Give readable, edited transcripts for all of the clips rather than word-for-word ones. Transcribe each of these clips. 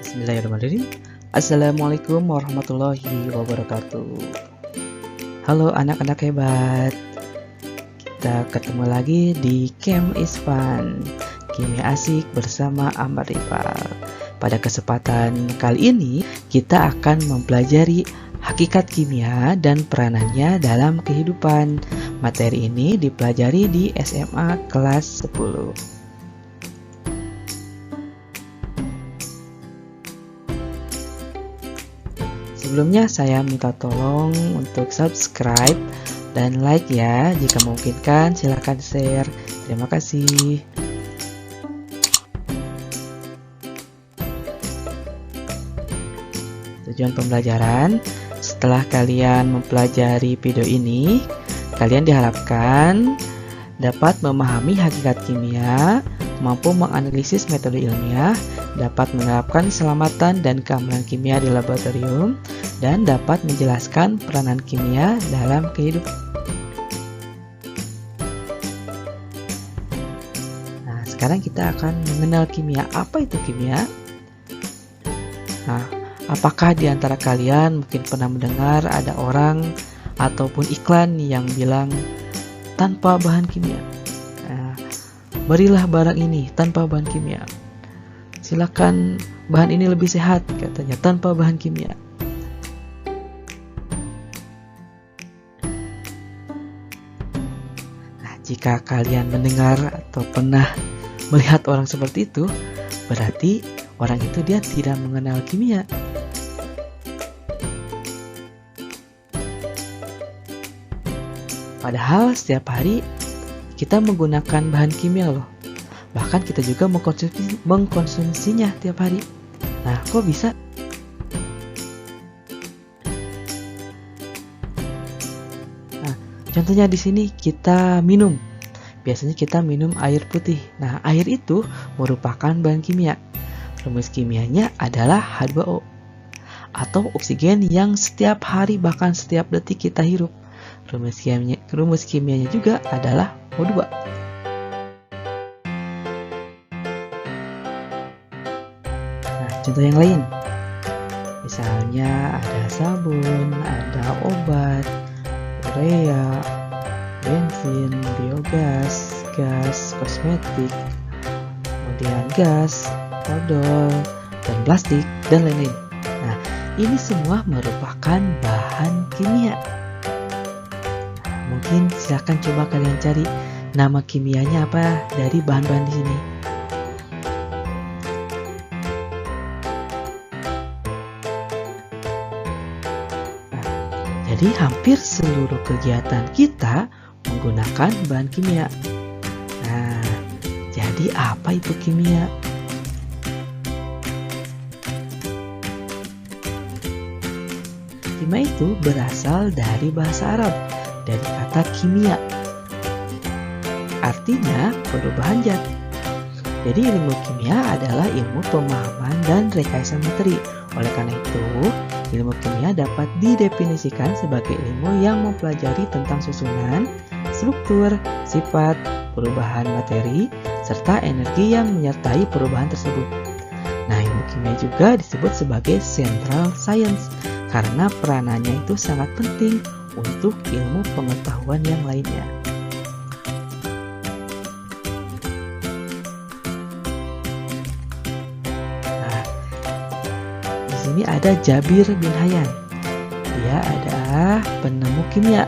Bismillahirrahmanirrahim. Assalamualaikum warahmatullahi wabarakatuh. Halo anak-anak hebat. Kita ketemu lagi di Chem is Fun, Kimia Asik bersama Ahmad Iqbal. Pada kesempatan kali ini kita akan mempelajari hakikat kimia dan peranannya dalam kehidupan. Materi ini dipelajari di SMA kelas 10. Sebelumnya saya minta tolong untuk subscribe dan like ya. Jika memungkinkan silahkan share. Terima kasih. Tujuan pembelajaran: setelah kalian mempelajari video ini, kalian diharapkan dapat memahami hakikat kimia, mampu menganalisis metode ilmiah, dapat menerapkan keselamatan dan keamanan kimia di laboratorium, dan dapat menjelaskan peranan kimia dalam kehidupan. Nah, sekarang kita akan mengenal kimia. Apa itu kimia? Nah, apakah di antara kalian mungkin pernah mendengar ada orang ataupun iklan yang bilang tanpa bahan kimia? Nah, berilah barang ini tanpa bahan kimia. Silakan, bahan ini lebih sehat, katanya, tanpa bahan kimia. Nah, jika kalian mendengar atau pernah melihat orang seperti itu, berarti orang itu dia tidak mengenal kimia. Padahal setiap hari kita menggunakan bahan kimia loh. Bahkan kita juga mengkonsumsinya tiap hari. Nah, kok bisa? Nah, contohnya di sini kita minum. Biasanya kita minum air putih. Nah, air itu merupakan bahan kimia. Rumus kimianya adalah H2O atau oksigen yang setiap hari bahkan setiap detik kita hirup. Rumus kimianya juga adalah O2. Contoh yang lain, misalnya ada sabun, ada obat, urea, bensin, biogas, gas kosmetik, kemudian gas, odol, dan plastik, dan lain-lain. Nah, ini semua merupakan bahan kimia. Nah, mungkin silahkan coba kalian cari nama kimianya apa dari bahan-bahan di sini. Jadi hampir seluruh kegiatan kita menggunakan bahan kimia. Nah, jadi apa itu kimia? Kimia itu berasal dari bahasa Arab, dari kata kimia. Artinya perubahan zat. Jadi ilmu kimia adalah ilmu pemahaman dan rekayasa materi. Oleh karena itu, ilmu kimia dapat didefinisikan sebagai ilmu yang mempelajari tentang susunan, struktur, sifat, perubahan materi, serta energi yang menyertai perubahan tersebut. Nah, ilmu kimia juga disebut sebagai central science karena peranannya itu sangat penting untuk ilmu pengetahuan yang lainnya. Ini ada Jabir bin Hayyan. Dia adalah penemu kimia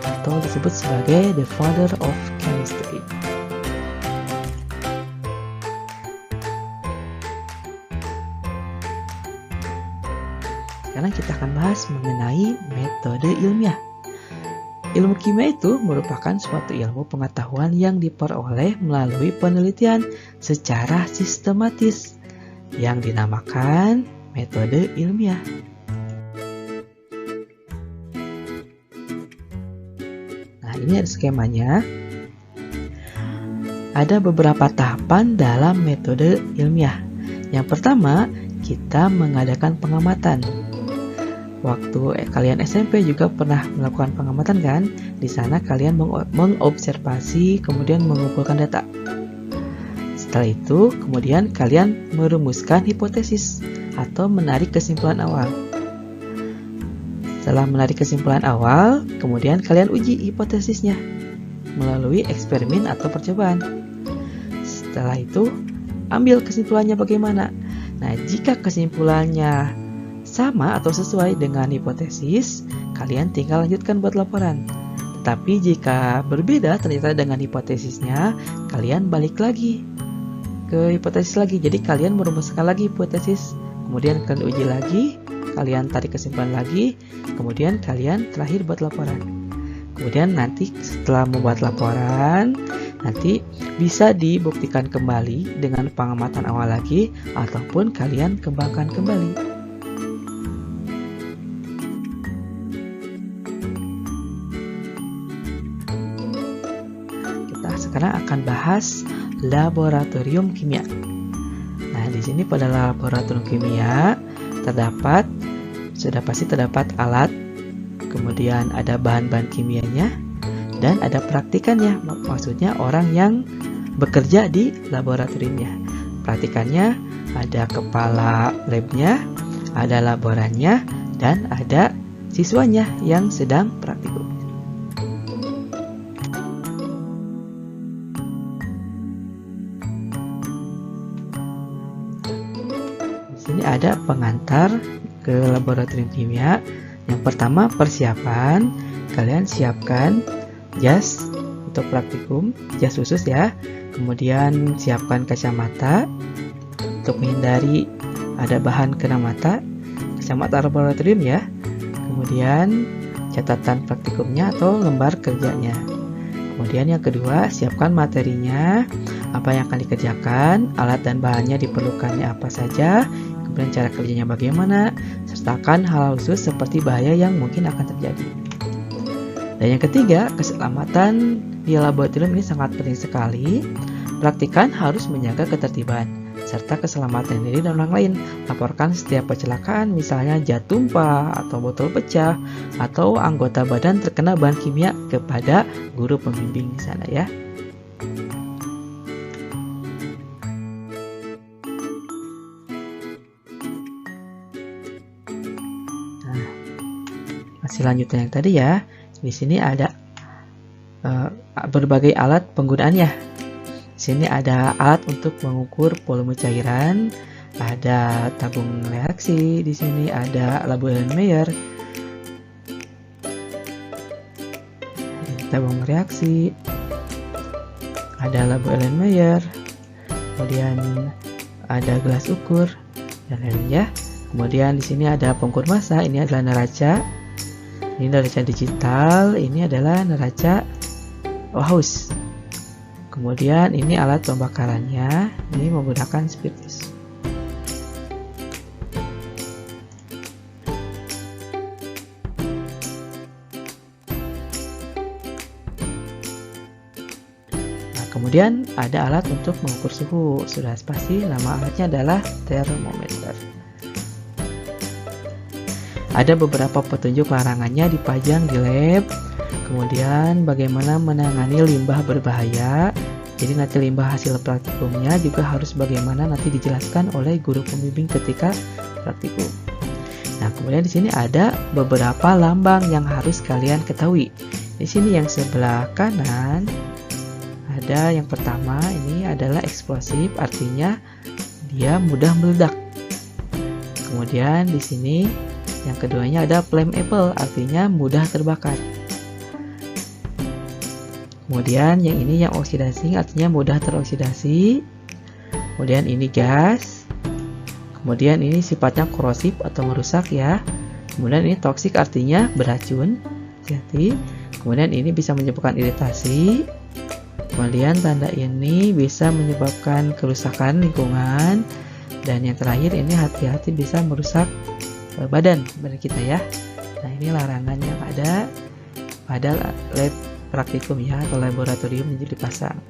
atau disebut sebagai the father of chemistry. Sekarang kita akan bahas mengenai metode ilmiah. Ilmu kimia itu merupakan suatu ilmu pengetahuan yang diperoleh melalui penelitian secara sistematis yang dinamakan metode ilmiah. Nah, ini ada skemanya. Ada beberapa tahapan dalam metode ilmiah. Yang pertama, kita mengadakan pengamatan. Waktu kalian SMP juga pernah melakukan pengamatan kan? Di sana kalian mengobservasi, kemudian mengumpulkan data. Setelah itu, kemudian kalian merumuskan hipotesis atau menarik kesimpulan awal. Setelah menarik kesimpulan awal, kemudian kalian uji hipotesisnya melalui eksperimen atau percobaan. Setelah itu, ambil kesimpulannya bagaimana. Nah, jika kesimpulannya sama atau sesuai dengan hipotesis, kalian tinggal lanjutkan buat laporan. Tetapi jika berbeda ternyata dengan hipotesisnya, kalian balik lagi ke hipotesis lagi. Jadi kalian merumuskan lagi hipotesis, kemudian kalian uji lagi, kalian tarik kesimpulan lagi, kemudian kalian terakhir buat laporan. Kemudian nanti setelah membuat laporan, nanti bisa dibuktikan kembali dengan pengamatan awal lagi, ataupun kalian kembangkan kembali. Kita sekarang akan bahas laboratorium kimia. Nah, di sini pada laboratorium kimia sudah pasti terdapat alat, kemudian ada bahan-bahan kimianya, dan ada praktikannya, maksudnya orang yang bekerja di laboratoriumnya. Praktikannya ada kepala labnya, ada laborannya, dan ada siswanya yang sedang praktikum. Di sini ada pengantar ke laboratorium kimia. Yang pertama, persiapan. Kalian siapkan jas untuk praktikum, jas khusus ya. Kemudian siapkan kacamata untuk menghindari ada bahan kena mata, kacamata laboratorium ya. Kemudian catatan praktikumnya atau lembar kerjanya. Kemudian yang kedua, siapkan materinya, apa yang akan dikerjakan, alat dan bahannya diperlukannya apa saja, kemudian cara kerjanya bagaimana, sertakan hal khusus seperti bahaya yang mungkin akan terjadi. Dan yang ketiga, keselamatan di laboratorium ini sangat penting sekali. Praktikan harus menjaga ketertiban serta keselamatan diri dan orang lain. Laporkan setiap kecelakaan, misalnya jas tumpah atau botol pecah atau anggota badan terkena bahan kimia kepada guru pembimbing di sana ya. Nah, masih lanjutan yang tadi ya. Di sini ada berbagai alat penggunaannya. Di sini ada alat untuk mengukur volume cairan, ada tabung reaksi, di sini ada labu Erlenmeyer, tabung reaksi, ada labu Erlenmeyer, kemudian ada gelas ukur dan lainnya. Kemudian di sini ada pengukur massa, ini adalah neraca, ini neraca digital, ini adalah neraca Bauhaus. Kemudian ini alat pembakarannya, ini menggunakan spiritus. Nah, kemudian ada alat untuk mengukur suhu. Sudah pasti nama alatnya adalah termometer. Ada beberapa petunjuk larangannya dipajang di lab. Kemudian bagaimana menangani limbah berbahaya. Jadi nanti limbah hasil praktikumnya juga harus bagaimana nanti dijelaskan oleh guru pembimbing ketika praktikum. Nah, kemudian di sini ada beberapa lambang yang harus kalian ketahui. Di sini yang sebelah kanan ada yang pertama, ini adalah eksplosif, artinya dia mudah meledak. Kemudian di sini yang keduanya ada flammable, artinya mudah terbakar. Kemudian yang ini yang oksidasi, artinya mudah teroksidasi. Kemudian ini gas. Kemudian ini sifatnya korosif atau merusak ya. Kemudian ini toksik, artinya beracun. Hati-hati. Kemudian ini bisa menyebabkan iritasi. Kemudian tanda ini bisa menyebabkan kerusakan lingkungan. Dan yang terakhir ini hati-hati bisa merusak badan kita ya. Nah, ini larangan yang ada pada lab praktikum ya, atau laboratorium yang dipasang.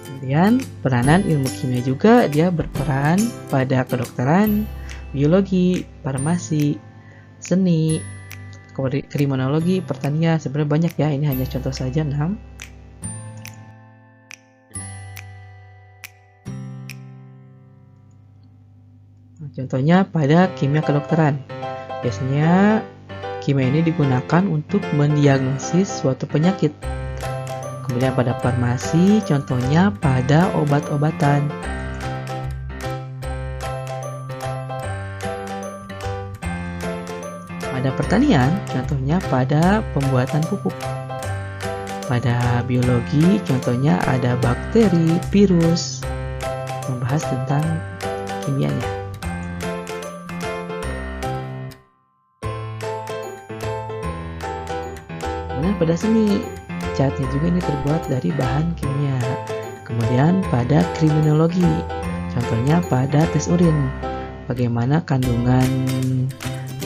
Kemudian peranan ilmu kimia juga, dia berperan pada kedokteran, biologi, farmasi, seni, kriminologi, pertanian. Sebenarnya banyak ya, ini hanya contoh saja 6. Contohnya pada kimia kedokteran. Biasanya kimia ini digunakan untuk mendiagnosis suatu penyakit. Kemudian pada farmasi, contohnya pada obat-obatan. Pada pertanian, contohnya pada pembuatan pupuk. Pada biologi, contohnya ada bakteri, virus, membahas tentang kimianya. Kemudian pada seni, catnya juga ini terbuat dari bahan kimia. Kemudian pada kriminologi, contohnya pada tes urin, bagaimana kandungan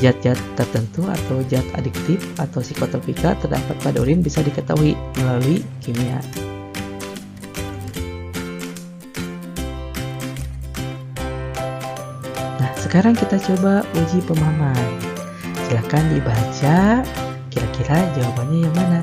zat-zat tertentu atau zat adiktif atau psikotropika terdapat pada urin bisa diketahui melalui kimia. Nah, sekarang kita coba uji pemahaman. Silahkan dibaca, kira-kira jawabannya yang mana?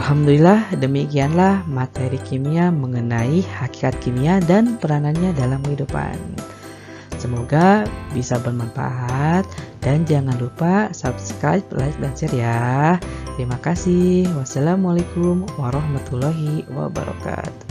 Alhamdulillah, demikianlah materi kimia mengenai hakikat kimia dan peranannya dalam kehidupan. Semoga bisa bermanfaat dan jangan lupa subscribe, like, dan share ya. Terima kasih. Wassalamualaikum warahmatullahi wabarakatuh.